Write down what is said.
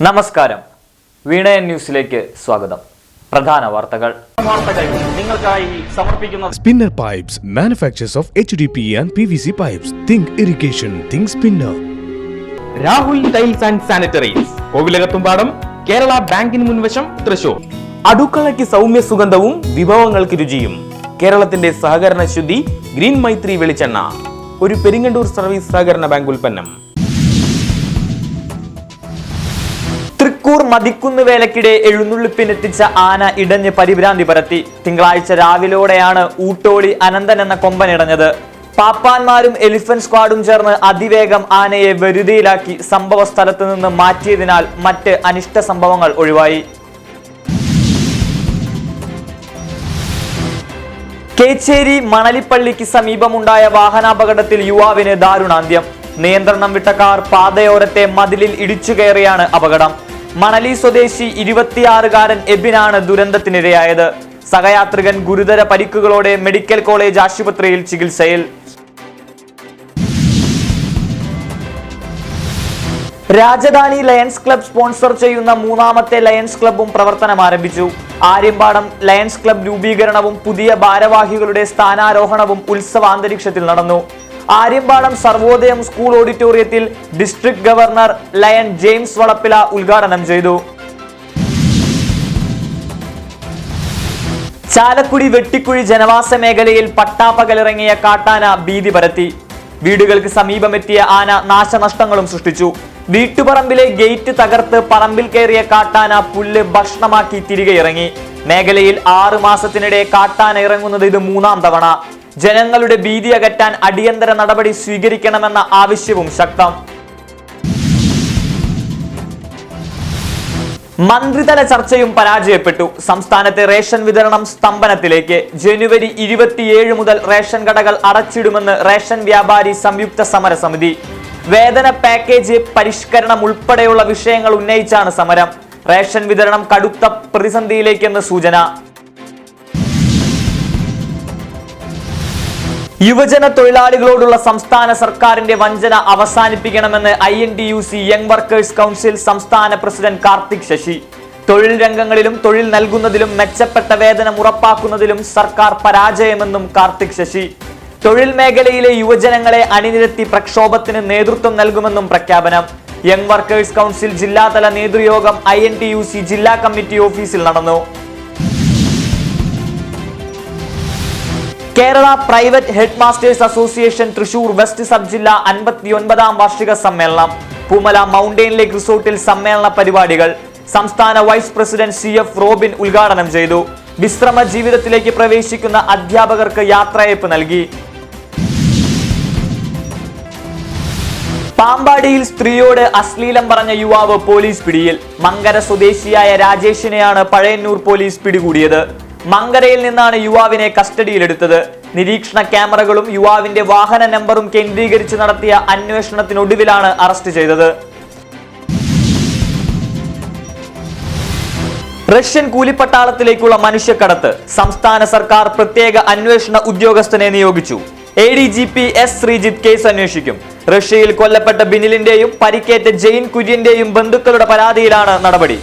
നമസ്കാരം, വീണയൻ ന്യൂസിലേക്ക് സ്വാഗതം. പ്രധാന വാർത്തകൾ നിങ്ങൾക്കായി സമർപ്പിക്കുന്നത് Spinner Pipes, manufacturers of HDPE and PVC pipes. Think irrigation, think Spinner. Rahul tiles and sanitaries, Kovilakathumpadam, Kerala ബാങ്കിന് മുൻവശം, തൃശൂർ. അടുക്കളയ്ക്ക് സൗമ്യ സുഗന്ധവും വിഭവങ്ങൾക്ക് രുചിയും. കേരളത്തിന്റെ സഹകരണ ശുദ്ധി ഗ്രീൻ മൈത്രി വെളിച്ചെണ്ണ, ഒരു പെരിങ്ങണ്ടൂർ സർവീസ് സഹകരണ ബാങ്ക് ഉൽപ്പന്നം. തൃക്കൂർ മതിക്കുന്ന് വേലക്കിടെ എഴുന്നള്ളിപ്പിനെത്തിച്ച ആന ഇടഞ്ഞ് പരിഭ്രാന്തി പരത്തി. തിങ്കളാഴ്ച രാവിലോടെയാണ് ഊട്ടോളി അനന്തൻ എന്ന കൊമ്പനിടഞ്ഞത്. പാപ്പാന്മാരും എലിഫന്റ് സ്ക്വാഡും ചേർന്ന് അതിവേഗം ആനയെ വെറുതെയിലാക്കി സംഭവ സ്ഥലത്ത് നിന്ന് മാറ്റിയതിനാൽ മറ്റ് അനിഷ്ട സംഭവങ്ങൾ ഒഴിവായി. കേച്ചേരി മണലിപ്പള്ളിക്ക് സമീപമുണ്ടായ വാഹനാപകടത്തിൽ യുവാവിന് ദാരുണാന്ത്യം. നിയന്ത്രണം വിട്ട കാർ പാതയോരത്തെ മതിലിൽ ഇടിച്ചു കയറിയാണ് അപകടം. മണലി സ്വദേശി 26-കാരൻ എബിനാണ് ദുരന്തത്തിനിരയായത്. സഹയാത്രികൻ ഗുരുതര പരിക്കുകളോടെ മെഡിക്കൽ കോളേജ് ആശുപത്രിയിൽ ചികിത്സയിൽ. രാജധാനി ലയൺസ് ക്ലബ് സ്പോൺസർ ചെയ്യുന്ന മൂന്നാമത്തെ ലയൺസ് ക്ലബും പ്രവർത്തനം ആരംഭിച്ചു. ആര്യമ്പാടം ലയൺസ് ക്ലബ് രൂപീകരണവും പുതിയ ഭാരവാഹികളുടെ സ്ഥാനാരോഹണവും ഉത്സവാന്തരീക്ഷത്തിൽ നടന്നു. ആര്യമ്പാടം സർവോദയം സ്കൂൾ ഓഡിറ്റോറിയത്തിൽ district governor lion James Valappila ഉദ്ഘാടനം ചെയ്തു. ചാലക്കുടി വെട്ടിക്കുഴി ജനവാസ മേഖലയിൽ പട്ടാപ്പകലിറങ്ങിയ കാട്ടാന ഭീതി പരത്തി. വീടുകൾക്ക് സമീപമെത്തിയ ആന നാശനഷ്ടങ്ങളും സൃഷ്ടിച്ചു. വീട്ടുപറമ്പിലെ ഗേറ്റ് തകർത്ത് പറമ്പിൽ കയറിയ കാട്ടാന പുല്ല് ഭക്ഷണമാക്കി തിരികെ ഇറങ്ങി. മേഖലയിൽ 6 മാസത്തിനിടെ കാട്ടാന ഇറങ്ങുന്നത് ഇത് 3-ാം തവണ. ജനങ്ങളുടെ ഭീതി അകറ്റാൻ അടിയന്തര നടപടി സ്വീകരിക്കണമെന്ന ആവശ്യവും ശക്തം. മന്ത്രിതല ചർച്ചയും പരാജയപ്പെട്ടു. സംസ്ഥാനത്തെ റേഷൻ വിതരണം സ്തംഭനത്തിലേക്ക്. ജനുവരി 27 മുതൽ റേഷൻ കടകൾ അടച്ചിടുമെന്ന് റേഷൻ വ്യാപാരി സംയുക്ത സമരസമിതി. വേതന പാക്കേജ് പരിഷ്കരണം ഉൾപ്പെടെയുള്ള വിഷയങ്ങൾ ഉന്നയിച്ചാണ് സമരം. റേഷൻ വിതരണം കടുത്ത പ്രതിസന്ധിയിലേക്കെന്ന് സൂചന. യുവജന തൊഴിലാളികളോടുള്ള സംസ്ഥാന സർക്കാരിന്റെ വഞ്ചന അവസാനിപ്പിക്കണമെന്ന് INTUC യങ് വർക്കേഴ്സ് കൗൺസിൽ സംസ്ഥാന പ്രസിഡന്റ് കാർത്തിക് ശശി. തൊഴിൽ രംഗങ്ങളിലും തൊഴിൽ നൽകുന്നതിലും മെച്ചപ്പെട്ട വേതനം ഉറപ്പാക്കുന്നതിലും സർക്കാർ പരാജയമെന്നും കാർത്തിക് ശശി. തൊഴിൽ മേഖലയിലെ യുവജനങ്ങളെ അണിനിരത്തി പ്രക്ഷോഭത്തിന് നേതൃത്വം നൽകുമെന്നും പ്രഖ്യാപനം. യങ് വർക്കേഴ്സ് കൗൺസിൽ ജില്ലാതല നേതൃയോഗം INTUC ജില്ലാ കമ്മിറ്റി ഓഫീസിൽ നടന്നു. Kerala private head masters association Thrissur west sub ജില്ല 59-ാം വാർഷിക സമ്മേളനം. പൂമല മൗണ്ടെയിൻ ലേക്ക് റിസോർട്ടിൽ സമ്മേളന പരിപാടികൾ. സംസ്ഥാന വൈസ് പ്രസിഡന്റ് CF റോബിൻ ഉദ്ഘാടനം ചെയ്തു. വിശ്രമ ജീവിതത്തിലേക്ക് പ്രവേശിക്കുന്ന അധ്യാപകർക്ക് യാത്രയയപ്പ് നൽകി. പാമ്പാടിയിൽ സ്ത്രീയോട് അശ്ലീലം പറഞ്ഞ യുവാവ് പോലീസ് പിടിയിൽ. മങ്കര സ്വദേശിയായ രാജേഷിനെയാണ് പഴയന്നൂർ പോലീസ് പിടികൂടിയത്. മങ്കരയിൽ നിന്നാണ് യുവാവിനെ കസ്റ്റഡിയിലെടുത്തത്. നിരീക്ഷണ ക്യാമറകളും യുവാവിന്റെ വാഹന നമ്പറും കേന്ദ്രീകരിച്ച് നടത്തിയ അന്വേഷണത്തിനൊടുവിലാണ് അറസ്റ്റ് ചെയ്തത്. റഷ്യൻ കൂലിപ്പട്ടാളത്തിലേക്കുള്ള മനുഷ്യക്കടത്ത്. സംസ്ഥാന സർക്കാർ പ്രത്യേക അന്വേഷണ ഉദ്യോഗസ്ഥനെ നിയോഗിച്ചു. ADGP S ശ്രീജിത്ത് കേസ് അന്വേഷിക്കും. റഷ്യയിൽ കൊല്ലപ്പെട്ട ബിനിലിന്റെയും പരിക്കേറ്റ ജെയിൻ കുര്യന്റെയും ബന്ധുക്കളുടെ പരാതിയിലാണ് നടപടി.